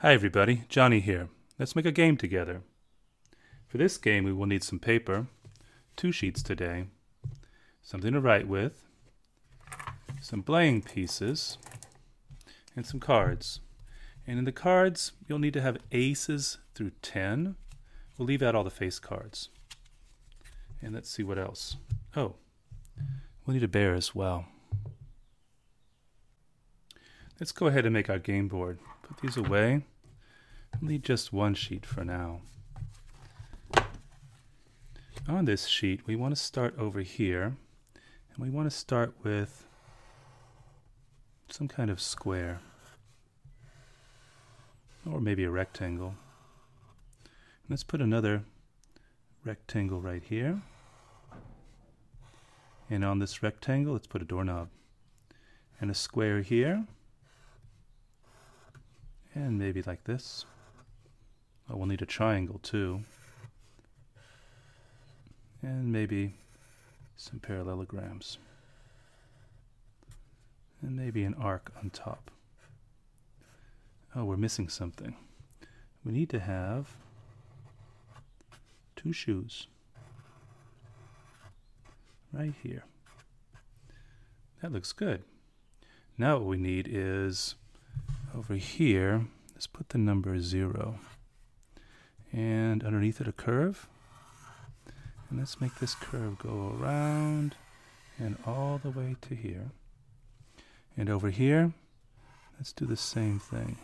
Hi everybody, Johnny here. Let's make a game together. For this game we will need some paper, 2 sheets today, something to write with, some blank pieces, and some cards. And in the cards you'll need to have aces through 10. We'll leave out all the face cards. And let's see what else. Oh, we'll need a bear as well. Let's go ahead and make our game board. Put these away. I'll need just one sheet for now. On this sheet, we want to start over here, and we want to start with some kind of square, or maybe a rectangle. Let's put another rectangle right here, and on this rectangle, let's put a doorknob, and a square here, and maybe like this. Oh, we'll need a triangle too. And maybe some parallelograms. And maybe an arc on top. Oh, we're missing something. We need to have 2 shoes. Right here. That looks good. Now what we need is over here, let's put the number 0. And underneath it a curve. And let's make this curve go around and all the way to here. And over here, let's do the same thing.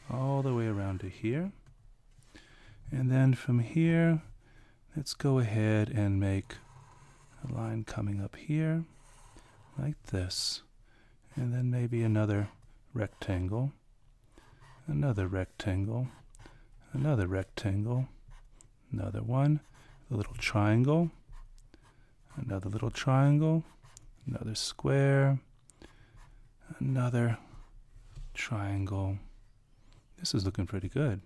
All the way around to here. And then from here, let's go ahead and make a line coming up here, like this. And then maybe another rectangle. Another rectangle, another rectangle, another one, a little triangle, another little triangle, another square, another triangle. This is looking pretty good.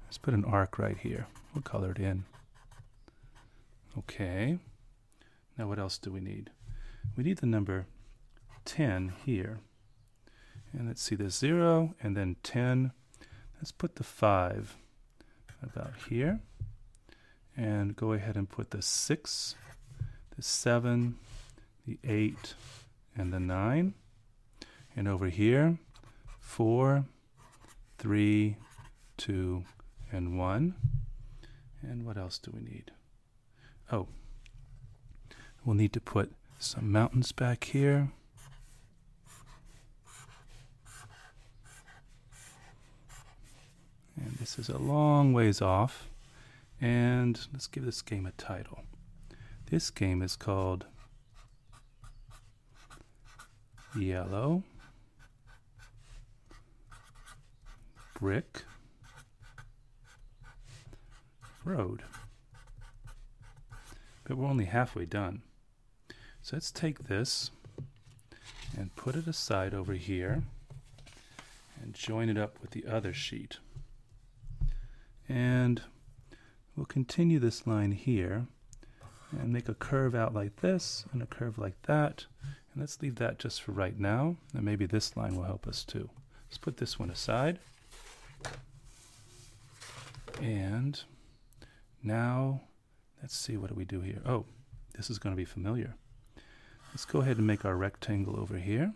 Let's put an arc right here. We'll color it in. Okay. Now what else do we need? We need the number 10 here. And let's see, there's 0 and then 10. Let's put the 5 about here. And go ahead and put the 6, the 7, the 8, and the 9. And over here, 4, 3, 2, and 1. And what else do we need? Oh, we'll need to put some mountains back here. And this is a long ways off. And let's give this game a title. This game is called Yellow Brick Road. But we're only halfway done. So let's take this and put it aside over here and join it up with the other sheet. And we'll continue this line here and make a curve out like this and a curve like that. And let's leave that just for right now. And maybe this line will help us too. Let's put this one aside. And now let's see, what do we do here? Oh, this is going to be familiar. Let's go ahead and make our rectangle over here.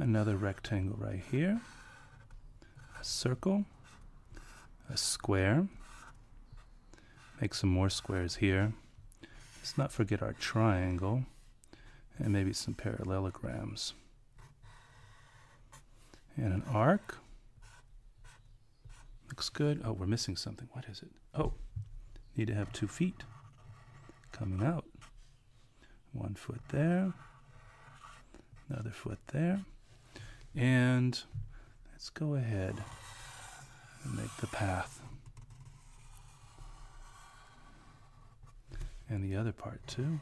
Another rectangle right here, a circle, a square, make some more squares here. Let's not forget our triangle, and maybe some parallelograms. And an arc. Looks good. Oh, we're missing something. What is it? Oh, need to have 2 feet coming out. 1 foot there, another foot there. And let's go ahead and make the path. And the other part too.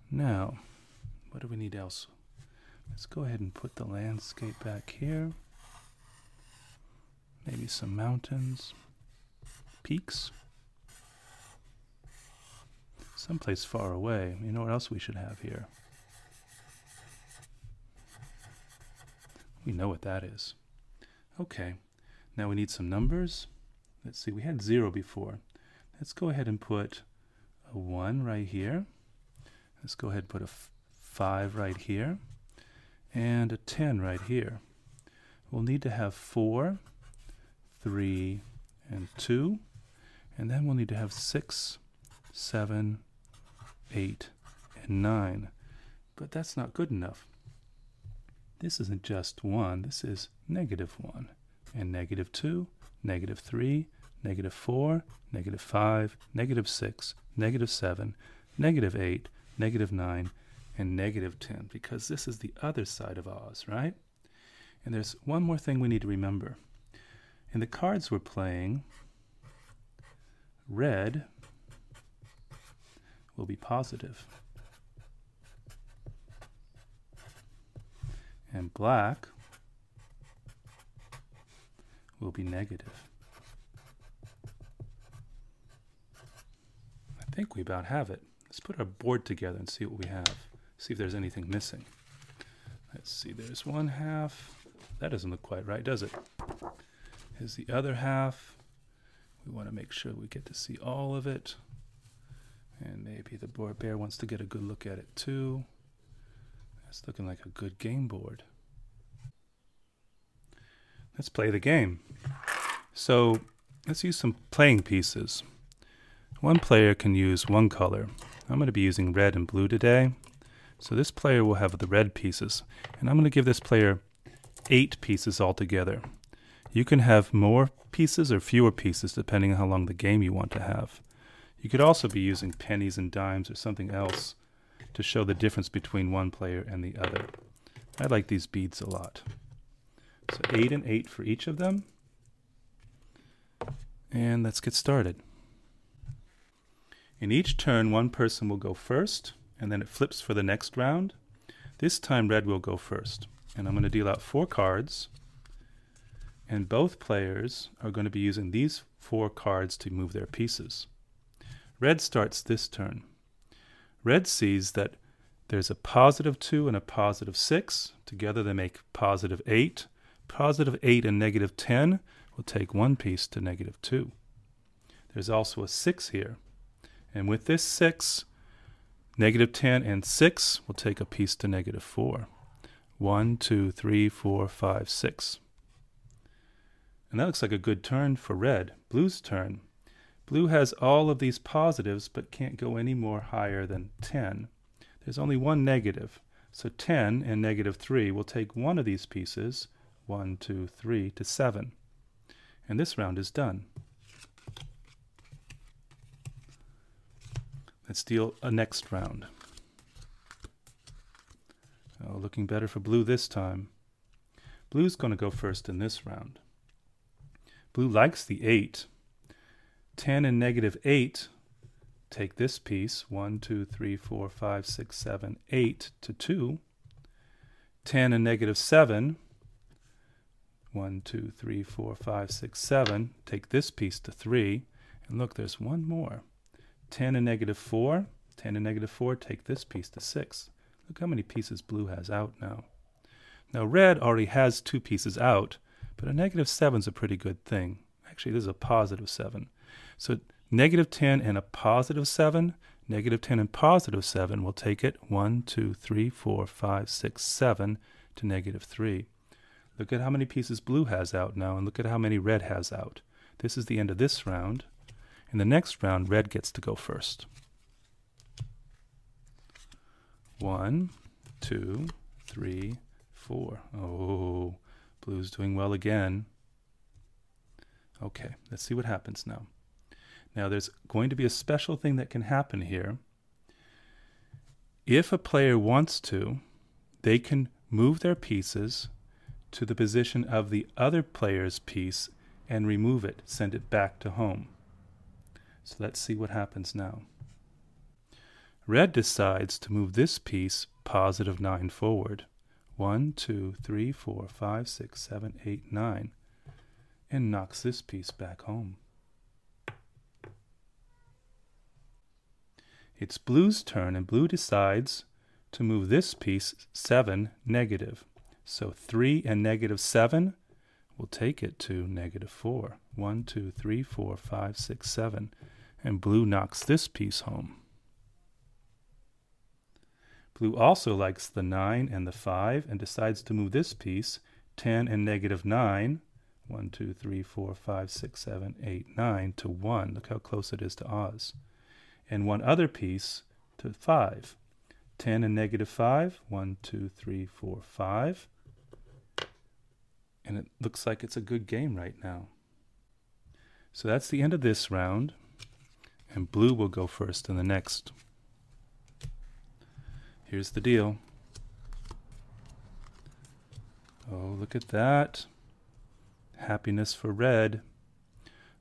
Now, what do we need else? Let's go ahead and put the landscape back here. Maybe some mountains, peaks. someplace far away. You know what else we should have here? We know what that is. Okay, now we need some numbers. Let's see, we had 0 before. Let's go ahead and put a 1 right here. Let's go ahead and put a 5 right here. And a 10 right here. We'll need to have 4, 3, and 2. And then we'll need to have 6, 7, 8, and 9. But that's not good enough. This isn't just 1, this is -1, and -2, -3, -4, -5, -6, -7, -8, -9, and -10, because this is the other side of Oz, right? And there's one more thing we need to remember. In the cards we're playing, red will be positive, and black will be negative. I think we about have it. Let's put our board together and see what we have. See if there's anything missing. Let's see, there's one half. That doesn't look quite right, does it? Here's the other half. We want to make sure we get to see all of it. And maybe the bear wants to get a good look at it too. It's looking like a good game board. Let's play the game. So let's use some playing pieces. One player can use one color. I'm going to be using red and blue today. So this player will have the red pieces. And I'm going to give this player 8 pieces altogether. You can have more pieces or fewer pieces depending on how long the game you want to have. You could also be using pennies and dimes or something else to show the difference between one player and the other. I like these beads a lot. So 8 and 8 for each of them. And let's get started. In each turn, one person will go first, and then it flips for the next round. This time, red will go first. And I'm going to deal out 4 cards. And both players are going to be using these 4 cards to move their pieces. Red starts this turn. Red sees that there's a +2 and a +6. Together they make +8. +8 and -10 will take 1 piece to -2. There's also a 6 here. And with this 6, -10 and 6 will take a piece to -4. 1, 2, 3, 4, 5, 6. And that looks like a good turn for red. Blue's turn. Blue has all of these positives but can't go any more higher than 10. There's only one negative. So 10 and -3 will take one of these pieces, 1, 2, 3, to 7. And this round is done. Let's deal a next round. Oh, looking better for blue this time. Blue's going to go first in this round. Blue likes the 8. 10 and -8 take this piece, 1, 2, 3, 4, 5, 6, 7, 8 to 2. 10 and -7, 1, 2, 3, 4, 5, 6, 7, take this piece to 3. And look, there's one more. 10 and -4, 10 and -4 take this piece to 6. Look how many pieces blue has out now. Now red already has 2 pieces out, but a -7 is a pretty good thing. Actually, this is a +7. So -10 and a +7, -10 and +7 will take it 1, 2, 3, 4, 5, 6, 7 to -3. Look at how many pieces blue has out now, and look at how many red has out. This is the end of this round. In the next round, red gets to go first. 1, 2, 3, 4. Oh, blue's doing well again. Okay, let's see what happens now. Now there's going to be a special thing that can happen here. If a player wants to, they can move their pieces to the position of the other player's piece and remove it, send it back to home. So let's see what happens now. Red decides to move this piece +9 forward. 1, 2, 3, 4, 5, 6, 7, 8, 9. And knocks this piece back home. It's Blue's turn, and Blue decides to move this piece 7 negative. So 3 and negative 7 will take it to negative 4. 1, 2, 3, 4, 5, 6, 7. And Blue knocks this piece home. Blue also likes the 9 and the 5 and decides to move this piece 10 and negative 9. 1, 2, 3, 4, 5, 6, 7, 8, 9 to 1. Look how close it is to Oz. And one other piece to 5. 10 and negative 5. 1, 2, 3, 4, 5. And it looks like it's a good game right now. So that's the end of this round. And Blue will go first in the next. Here's the deal. Oh, look at that. Happiness for red.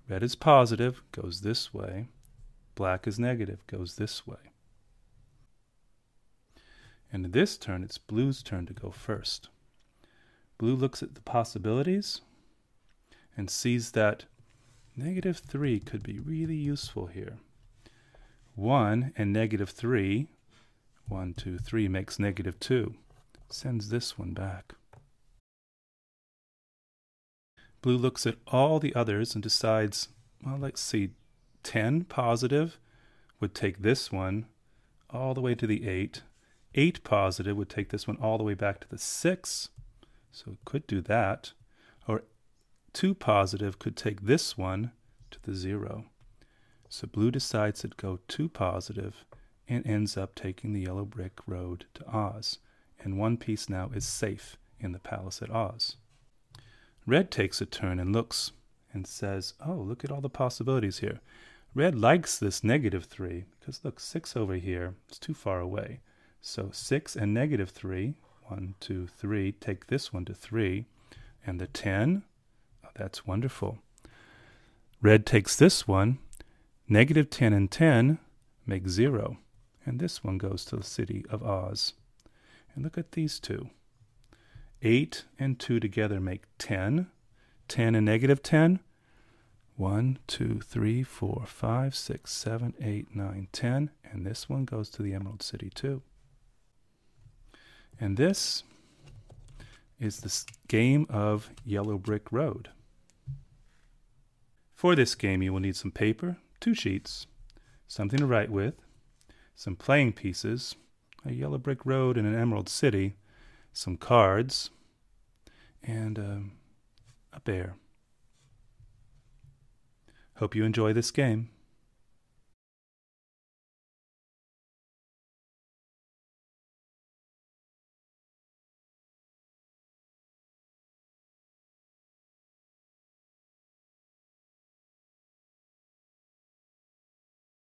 Red is positive, goes this way. Black is negative, goes this way. And in this turn, it's Blue's turn to go first. Blue looks at the possibilities and sees that negative 3 could be really useful here. 1 and negative 3, 1, 2, 3 makes negative 2. Sends this one back. Blue looks at all the others and decides, well, let's see, 10 positive would take this one all the way to the 8. 8 positive would take this one all the way back to the 6. So it could do that. Or 2 positive could take this one to the 0. So Blue decides to go 2 positive and ends up taking the yellow brick road to Oz. And one piece now is safe in the palace at Oz. Red takes a turn and looks and says, oh, look at all the possibilities here. Red likes this negative 3 because look, 6 over here is too far away. So 6 and negative 3, 1, 2, 3, take this one to 3. And the 10, oh, that's wonderful. Red takes this one, negative 10 and 10 make 0. And this one goes to the city of Oz. And look at these two. 8 and 2 together make 10. 10 and negative 10. 1, 2, 3, 4, 5, 6, 7, 8, 9, 10. And this one goes to the Emerald City too. And this is the game of Yellow Brick Road. For this game, you will need some paper, 2 sheets, something to write with, some playing pieces, a yellow brick road and an emerald city, some cards, and a bear. Hope you enjoy this game.